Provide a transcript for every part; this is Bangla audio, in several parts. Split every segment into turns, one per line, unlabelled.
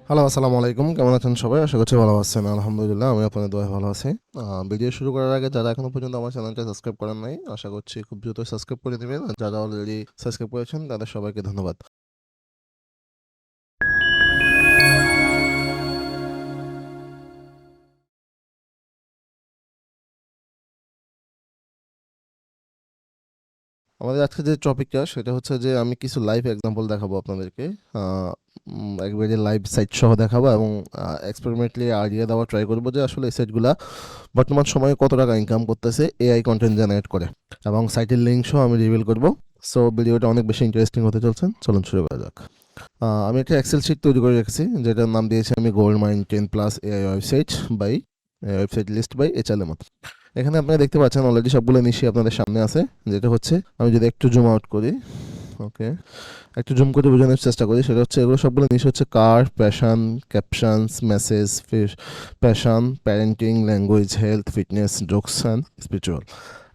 হ্যালো, আসসালামু আলাইকুম। কেমন আছেন সবাই? আশা করছি ভালো আছেন। আলহামদুলিল্লাহ, আমি আপনাদের দোয়ায় ভালো আছি। ভিডিও শুরু করার আগে যারা এখনো পর্যন্ত আমার চ্যানেলটা সাবস্ক্রাইব করেন নাই, আশা করছি খুব দ্রুত সাবস্ক্রাইব করে দিবেন। আর যারা অলরেডি সাবস্ক্রাইব করেছেন তাদের সবাইকে ধন্যবাদ। আমাদের আজকে যে টপিকটা সেটা হচ্ছে যে আমি কিছু লাইভ এক্সাম্পল দেখাবো আপনাদেরকে। একবারে লাইভ সাইট সহ দেখাবো এবং এক্সপেরিমেন্টালি আইডিয়া দেওয়া ট্রাই করবো যে আসলে এই সাইটগুলা বর্তমান সময়ে কত টাকা ইনকাম করতেছে এআই কন্টেন্ট জেনারেট করে, এবং সাইটের লিঙ্ক সহ আমি রিভিল করবো। সো ভিডিওটা অনেক বেশি ইন্টারেস্টিং হতে চলছে, চলুন শুরু করা যাক। আমি একটা এক্সেল শিট তৈরি করে রেখেছি, যেটার নাম দিয়েছি আমি gold mine 10+ AI website by website list by HLM. এখানে আপনারা দেখতে পাচ্ছেন অলরেডি সবগুলো নিশ্চয়ই আপনাদের সামনে আছে। যেটা হচ্ছে, আমি যদি একটু জুম আউট করি, ওকে, একটু জুম করে বোঝানোর চেষ্টা করি, সেটা হচ্ছে এগুলো সবগুলো নিশ্চয় হচ্ছে car, passion, captions, message, passion, parenting, language, health, fitness, jokes and spiritual.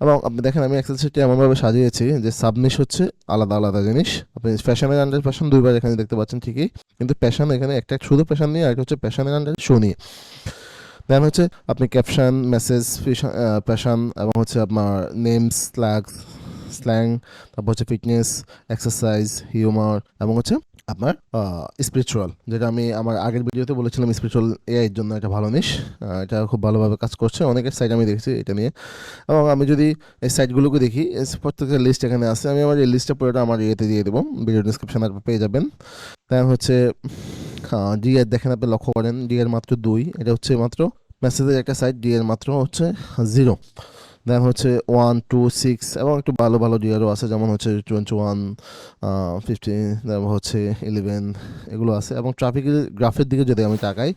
এবং আপনি দেখেন আমি এক্সেল শিটটি এমনভাবে সাজিয়েছি যে সাবনিশ হচ্ছে আলাদা আলাদা জিনিস। আপনি ফ্যাশনের আন্ডার প্যাশন দুইবার এখানে দেখতে পাচ্ছেন ঠিকই, কিন্তু প্যাশন এখানে একটা শুধু প্যাশন নিয়ে, আর একটা হচ্ছে প্যাশনের আন্ডার শো নিয়ে। দেন হচ্ছে আপনি ক্যাপশন, মেসেজ, প্যাশন, এবং হচ্ছে আপনার নেমস, স্ল্যাং, তারপর হচ্ছে ফিটনেস, এক্সারসাইজ, হিউমার, এবং হচ্ছে আপনার স্পিরিচুয়াল, যেটা আমি আমার আগের ভিডিওতে বলেছিলাম স্পিরিচুয়াল এআই এর জন্য এটা ভালো জিনিস। এটা খুব ভালোভাবে কাজ করছে, অনেকের সাইট আমি দেখেছি এটা নিয়ে। এবং আমি যদি এই সাইটগুলোকে দেখি, প্রত্যেকটা লিস্ট এখানে আছে, আমি আমার এই লিস্টটা পুরোটা আমার ইয়েতে দিয়ে দেবো, ভিডিও ডিসক্রিপশনে পেয়ে যাবেন। দেন হচ্ছে ডি এর দেখেন, আপনি লক্ষ্য করেন ডি এর মাত্র 2, এটা হচ্ছে মাত্র মেসেজের একটা সাইট, ডি এর মাত্র হচ্ছে 0। দেন হচ্ছে 1, 2, 6, এবং একটু ভালো ভালো ডিআরও আছে, যেমন হচ্ছে 21, 15, তারপর হচ্ছে 11, এগুলো আছে। এবং ট্রাফিকের গ্রাফের দিকে যদি আমি তাকাই,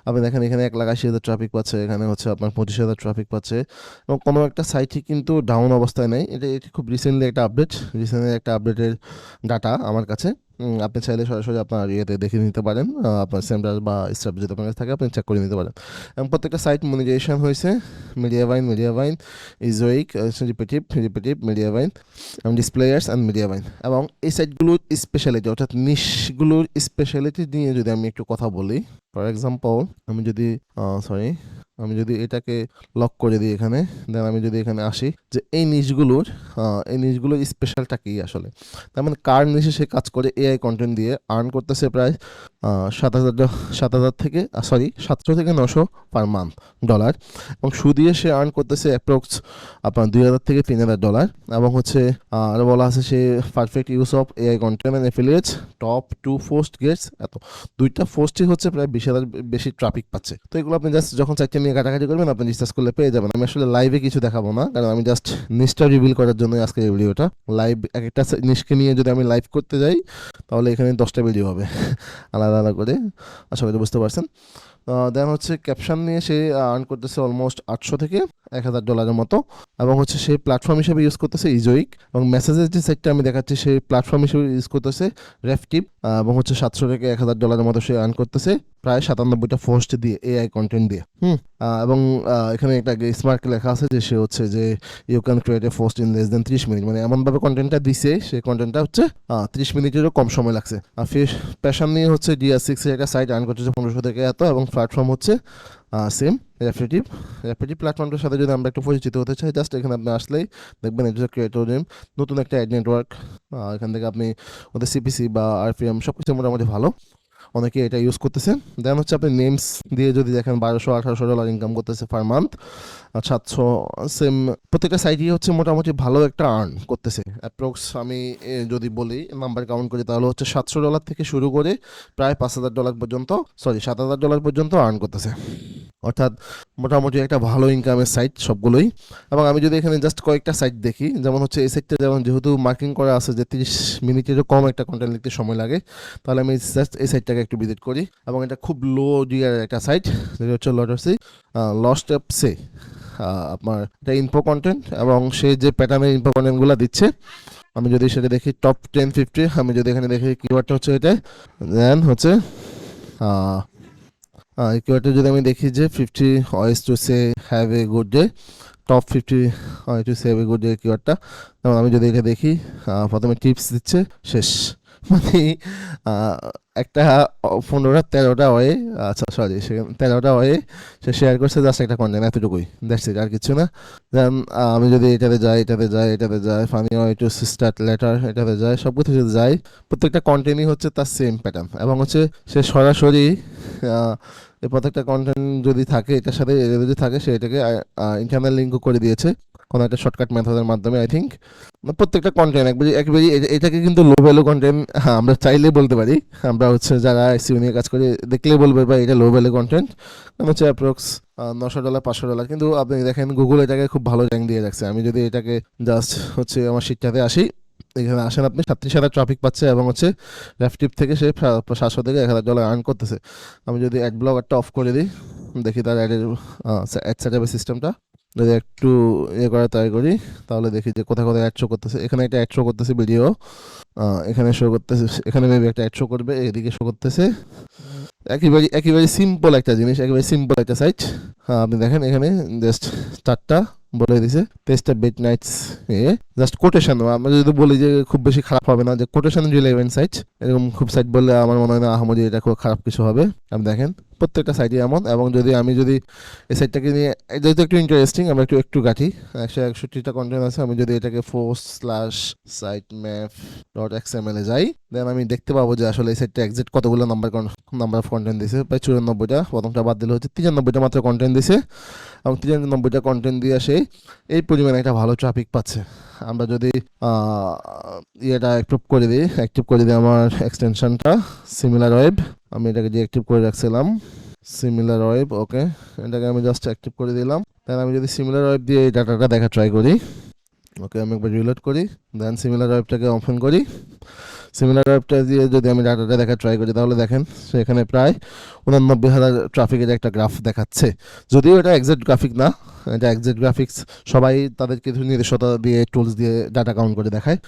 আপনি দেখেন এখানে 1,80,000 ট্রাফিক পাচ্ছে, এখানে হচ্ছে আপনার 25,000 ট্রাফিক পাচ্ছে, এবং কোনো একটা সাইটই কিন্তু ডাউন অবস্থায় নেই। এটা খুব রিসেন্টলি একটা আপডেটের ডাটা আমার কাছে। আপনি চাইলে সরাসরি আপনার ইয়েতে দেখে নিতে পারেন, আপনার সেন্টার বা স্টাফ যদি আপনার কাছে থাকে আপনি চেক করে নিতে পারেন। এবং প্রত্যেকটা সাইট মনিটাইজেশন হয়েছে, মিডিয়া বাইন, ইজোইক, রিপিটিভ, মিডিয়া বাইন, এবং ডিসপ্লেয়ার্স অ্যান্ড মিডিয়া বাইন। এবং এই সাইটগুলোর স্পেশালিটি, অর্থাৎ নিশগুলোর স্পেশালিটি নিয়ে যদি আমি একটু কথা বলি, ফর এক্সাম্পল আমি যদি সরি আমি যদি এটাকে লক করে দিই এখানে, দেন আমি যদি এখানে আসি যে এই নিশগুলোর স্পেশালটা কি আসলে। তার মানে কার নিশে সে কাজ করে এআই কন্টেন্ট দিয়ে আর্ন করতেছে প্রায় 7,000 থেকে 900 পার মান্থ ডলার, এবং দিয়ে সে আর্ন করতেছে অ্যাপ্রক্স আপনার 2,000 থেকে 3,000 ডলার। এবং হচ্ছে আরও বলা আছে সে perfect use of AI content and affiliates, top 2 post gets এত, দুইটা পোস্টই হচ্ছে প্রায় 20,000 বেশি ট্রাফিক পাচ্ছে। তো এগুলো আপনি জাস্ট যখন চারটে নিয়ে কাটাকাটি করবেন আপনি রিসার্চ করলে পেয়ে যাবেন। আমি আসলে লাইভে কিছু দেখাবো না, কারণ আমি জাস্ট নিশটা রিভিল করার জন্য আজকে এই ভিডিওটা। লাইভ এক একটা নিশকে নিয়ে যদি আমি লাইভ করতে যাই তাহলে এখানে 10টা ভিডিও হবে আলাদা আলাদা করে, আশা করি বুঝতে পারছেন। দেন হচ্ছে ক্যাপশন নিয়ে সে আর্ন করতেছে অলমোস্ট 800 থেকে 1,000 ডলারের মতো, এবং হচ্ছে সেই প্ল্যাটফর্ম হিসেবে ইউজ করতেছে ইজোইক। এবং মেসেজের যে সাইটটা আমি দেখাচ্ছি সেই প্ল্যাটফর্ম হিসেবে ইউজ করতেছে রেফটিভ, এবং হচ্ছে 700 থেকে 1,000 ডলারের মতো সে আর্ন করতেছে প্রায় 97টা পোস্ট দিয়ে, এআই কন্টেন্ট দিয়ে। এবং এখানে একটা স্মার্ট লেখা আছে যে সে হচ্ছে যে you can create a post in less than 30 minute, মানে এমনভাবে কন্টেন্টটা দিছে, সেই কন্টেন্টটা হচ্ছে 30 মিনিটেরও কম সময় লাগছে। আর ফির প্যাশন নিয়ে হচ্ছে DR6 এর একটা সাইট আর্ন করতেছে 1500 থেকে এত, এবং প্ল্যাটফর্ম হচ্ছে সেম র্যাপিটিভ প্ল্যাটফর্মটার সাথে যদি আমরা একটু পরিচিত হতে চাই, জাস্ট এখানে আপনি আসলেই দেখবেন এটা ক্রিয়েটর নেম, নতুন একটা অ্যাড নেটওয়ার্ক। এখান থেকে আপনি ওদের সিপিসি বা আরপিএম সব কিছু মোটামুটি ভালো, অনেকে এটা ইউজ করতেছে। দেন হচ্ছে আপনি নেমস দিয়ে যদি দেখেন 1,200-1,800 ডলার ইনকাম করতেছে পার মান্থ, 700 সেম। প্রত্যেকটা সাইটই হচ্ছে মোটামুটি ভালো একটা আর্ন করতেছে। অ্যাপ্রক্স আমি যদি বলি নাম্বার কাউন্ট করি তাহলে হচ্ছে 700 ডলার থেকে শুরু করে প্রায় 5,000 ডলার পর্যন্ত, 7,000 ডলার পর্যন্ত আর্ন করতেছে, অর্থাৎ মোটামুটি একটা ভালো ইনকামের সাইট সবগুলোই। এবং আমি যদি এখানে জাস্ট কয়েকটা সাইট দেখি, যেমন হচ্ছে এই সাইটটা, যেমন যেহেতু মার্কিং করা আছে যে 30 মিনিটেরও কম একটা কন্টেন্ট লিখতে সময় লাগে, তাহলে আমি জাস্ট এই সাইটটাকে একটু ভিজিট করি। এবং এটা খুব লো ডিআর একটা সাইট, যেটা হচ্ছে লস্ট অ্যাপ সে, আপনার এটা ইনফো কন্টেন্ট, এবং সে যে প্যাটার্নের ইনফো কন্টেন্টগুলো দিচ্ছে, আমি যদি সেটা দেখি টপ 10-50, আমি যদি এখানে দেখি কিওয়ার্ডটা হচ্ছে এটা, দেন হচ্ছে এই কিওয়ার্ডটা যদি আমি দেখি যে 50 ways to say have a good day, top 50 way to say have a good day কিওয়ার্ডটা, এবং আমি যদি এটা দেখি প্রথমে টিপস দিচ্ছে, শেষ মানে আহ, একটা 15-13টা ওয়ে, আচ্ছা সরি, সে 13টা ওয়ে সে শেয়ার করছে জাস্ট একটা কন্টেন্ট, এতটুকুই, দ্যাটস ইট, আর কিছু না। দেন আমি যদি এটাতে যাই funny way to start letter, এটাতে যাই, সব কিছু যদি যাই, প্রত্যেকটা কন্টেন্টই হচ্ছে তার সেম প্যাটার্ন, এবং হচ্ছে সে সরাসরি এই প্রত্যেকটা কন্টেন্ট যদি থাকে এটার সাথে, এটা যদি থাকে, সে এটাকে ইন্টারনাল লিঙ্কও করে দিয়েছে কোনো একটা শর্টকাট মেথডের মাধ্যমে, আই থিঙ্ক। প্রত্যেকটা কন্টেন্ট একবারে একবারে এটাকে কিন্তু লো ভ্যালু কন্টেন্ট আমরা চাইলেই বলতে পারি। আমরা হচ্ছে যারা এসইও নিয়ে কাজ করি দেখলেই বলবে ভাই এটা লো ভ্যালু কন্টেন্ট, কারণ হচ্ছে অ্যাপ্রক্স $900 $500, কিন্তু আপনি দেখেন গুগল এটাকে খুব ভালো র্যাঙ্ক দিয়ে রাখছে। আমি যদি এটাকে জাস্ট হচ্ছে আমার শিটটাতে আসি, এখানে আসেন আপনি, 37,000 ট্রাফিক পাচ্ছে, এবং হচ্ছে র্যাফটিপ থেকে সে 700 থেকে $1,000 আর্ন করতেছে। আমি যদি অ্যাড ব্লগারটা অফ করে দিই, দেখি তার অ্যাডের অ্যাড সেট আপের সিস্টেমটা যদি একটু ইয়ে করা ট্রাই করি, তাহলে দেখি যে কোথায় কোথায় অ্যাড শো করতেছে। এখানে একটা অ্যাড শো করতেছে ভিডিও, এখানে শো করতেছে, এখানে মেবি একটা অ্যাড শো করবে, এদিকে শো করতেছে। একেবারে সিম্পল একটা জিনিস, একেবারে সিম্পল একটা সাইট। আপনি দেখেন এখানে জাস্ট 4টা বলে দিছে, তেইশটা বেড নাইটস, জাস্ট কোটেশন। আমরা যদি বলি যে খুব বেশি খারাপ হবে না, যে কোটেশন রিলেভেন্ট সাইট, এরকম খুব সাইট বললে আমার মনে হয় না আহামরি এটা খুব খারাপ কিছু হবে। আপনি দেখেন প্রত্যেকটা সাইটই এমন। এবং আমি যদি এই সাইটটাকে নিয়ে, যেহেতু একটু ইন্টারেস্টিং, আমরা একটু গাঠি, 161টা কন্টেন্ট আছে। আমি যদি এটাকে force/siteMap.xml এ যাই, দেন আমি দেখতে পাবো যে আসলে এই সাইটটা এক্সাক্ট কতগুলো নাম্বার অফ কন্টেন্ট দিছে। প্রায় 94টা, প্রথমটা বাদ দিলে হচ্ছে 93টা মাত্র কন্টেন্ট দিছে, এবং 93টা কন্টেন্ট দিয়ে সেই এই পরিমাণে একটা ভালো ট্রাফিক পাচ্ছে। আমরা যদি ইয়েটা অ্যাক্টিভ করে দিই আমার এক্সটেনশনটা সিমিলার ওয়েব, আমি এটাকে ডিঅ্যাক্টিভ করে রাখছিলাম, সিমিলার ওয়েব, ওকে, এটাকে আমি জাস্ট অ্যাক্টিভ করে দিলাম। দেন আমি যদি সিমিলার ওয়েব দিয়ে এই ডাটাটা দেখা ট্রাই করি, ওকে, আমি একবার রিলোড করি, দেন সিমিলার ওয়েবটাকে ওপেন করি। সিমিলার ওয়েবটা দিয়ে যদি আমি ডাটাটা দেখা ট্রাই করি, তাহলে দেখেন সেখানে প্রায় 89,000 ট্রাফিকের একটা গ্রাফ দেখাচ্ছে। যদিও এটা এক্সাক্ট গ্রাফিক না, এটা এক্সাক্ট গ্রাফিক্স সবাই তাদের কিছু নির্দিষ্টতা দিয়ে টুলস দিয়ে ডাটা কাউন্ট করে দেখায়।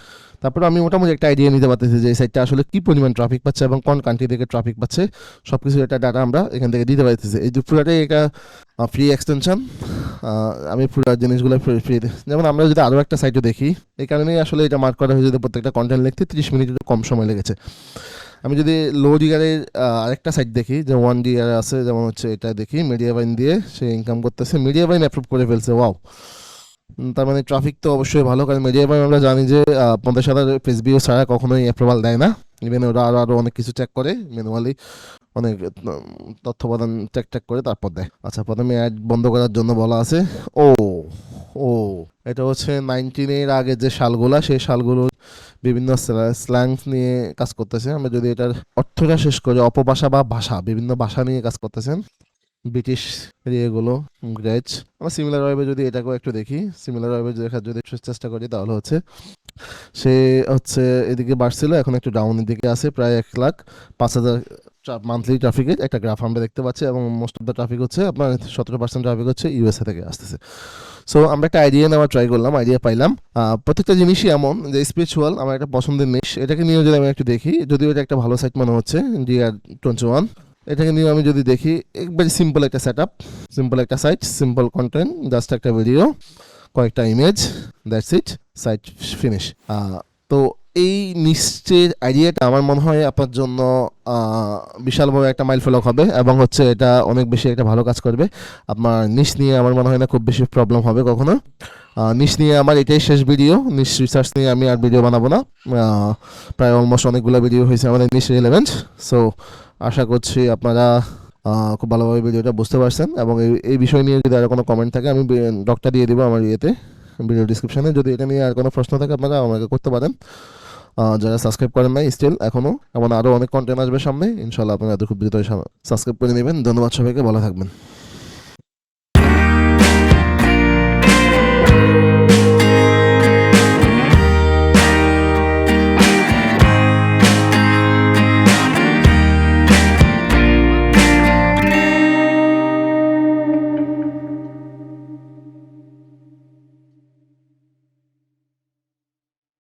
তারপর আমি মোটামুটি একটা আইডিয়া নিতে পারতেছি যে এই সাইটটা আসলে কী পরিমাণ ট্রাফিক পাচ্ছে এবং কোন কান্ট্রি থেকে ট্রাফিক পাচ্ছে, সব কিছু একটা ডাটা আমরা এখান থেকে দিতে পারতেছি। এই পুরাটাই এটা ফ্রি এক্সটেনশন। আমি পুরো জিনিসগুলো ফ্রি, যেমন আমরা যদি আরও একটা সাইটও দেখি, এই কারণেই আসলে এটা মার্ক করা হয়েছে যে প্রত্যেকটা কন্টেন্ট লিখতে 30 মিনিটের কম সময় লেগেছে। আমি যদি লো ডিয়ারের আরেকটা সাইট দেখি, যে 1 ডিয়ার আছে, যেমন হচ্ছে এটা দেখি, মিডিয়া বাইন দিয়ে সে ইনকাম করতেছে, মিডিয়া বাইন অ্যাপ্রুভ করে ফেলছে, ওয়াও। তার মানে ট্রাফিক তো অবশ্যই ভালো, কারণ মিডিয়া বাইন আমরা জানি যে 50,000 পেজ ভিউ ছাড়া কখনোই অ্যাপ্রুভাল দেয় না। ইভেন ওরা আরও অনেক কিছু চেক করে ম্যানুয়ালি, অনেক তথ্য প্রদান চেক করে তারপর দেয়। আচ্ছা, প্রথমে অ্যাড বন্ধ করার জন্য বলা আছে। ও ও এটা হচ্ছে 19-এর আগে যে সালগুলা, সেই সালগুলোর বিভিন্ন স্ল্যাংস নিয়ে কাজ করতেছে। আমরা যদি এটার অর্থটা শেষ করি, অপভাষা বা ভাষা, বিভিন্ন ভাষা নিয়ে কাজ করতেছেন ব্রিটিশ এগুলো, গ্রেজ। আমরা সিমিলার ওয়েবে যদি এটাকেও একটু দেখি, সিমিলার ওয়েবে দেখার যদি চেষ্টা করি, তাহলে হচ্ছে সে হচ্ছে এদিকে বাড়ছিল, এখন একটু ডাউনের দিকে আছে, প্রায় 1,05,000 মান্থলি ট্রাফিকের একটা গ্রাফ আমরা দেখতে পাচ্ছি, এবং মোস্ট অফ দ্য ট্রাফিক হচ্ছে আপনার 17% ট্রাফিক হচ্ছে ইউএসএ থেকে আসতেছে। সো আমরা একটা আইডিয়া নেওয়ার ট্রাই করলাম, আইডিয়া পাইলাম। প্রত্যেকটা জিনিসই এমন যে স্পিরিচুয়াল আমার একটা পছন্দের নিশ, এটাকে নিয়েও যদি আমি একটু দেখি, যদিও এটা একটা ভালো সাইট মনে হচ্ছে, DR21, এটাকে নিয়ে আমি যদি দেখি, একবারে সিম্পল একটা সেট আপ, সিম্পল একটা সাইট, সিম্পল কন্টেন্ট, জাস্ট একটা ভিডিও, কয়েকটা image, that's it, site finish. তো এই নিশ্চের আইডিয়াটা আমার মনে হয় আপনার জন্য বিশালভাবে একটা মাইল ফলক হবে, এবং হচ্ছে এটা অনেক বেশি একটা ভালো কাজ করবে। আপনার নিশ নিয়ে আমার মনে হয় না খুব বেশি প্রবলেম হবে কখনো। নিশ নিয়ে আমার এটাই শেষ ভিডিও, নিশ রিসার্চ নিয়ে আমি আর ভিডিও বানাবো না। প্রায় অলমোস্ট অনেকগুলো ভিডিও হয়েছে আমাদের নিশ রিলেভেন্ট। সো আশা করছি আপনারা খুব ভালোভাবে ভিডিওটা বুঝতে পারছেন, এবং এই বিষয় নিয়ে যদি আর কোনো কমেন্ট থাকে, আমি ডকটা দিয়ে দিব আমার ভিডিও ডিসক্রিপশনে। যদি এটা নিয়ে আর কোনো প্রশ্ন থাকে আপনারা আমাকে করতে পারেন। যারা সাবস্ক্রাইব করেন নাই স্টিল এখনও, এমন আরও অনেক কন্টেন্ট আসবে সামনে, ইনশাল্লাহ আপনারা খুব দ্রুতই সাবস্ক্রাইব করে নেবেন। ধন্যবাদ সবাইকে, ভালো থাকবেন।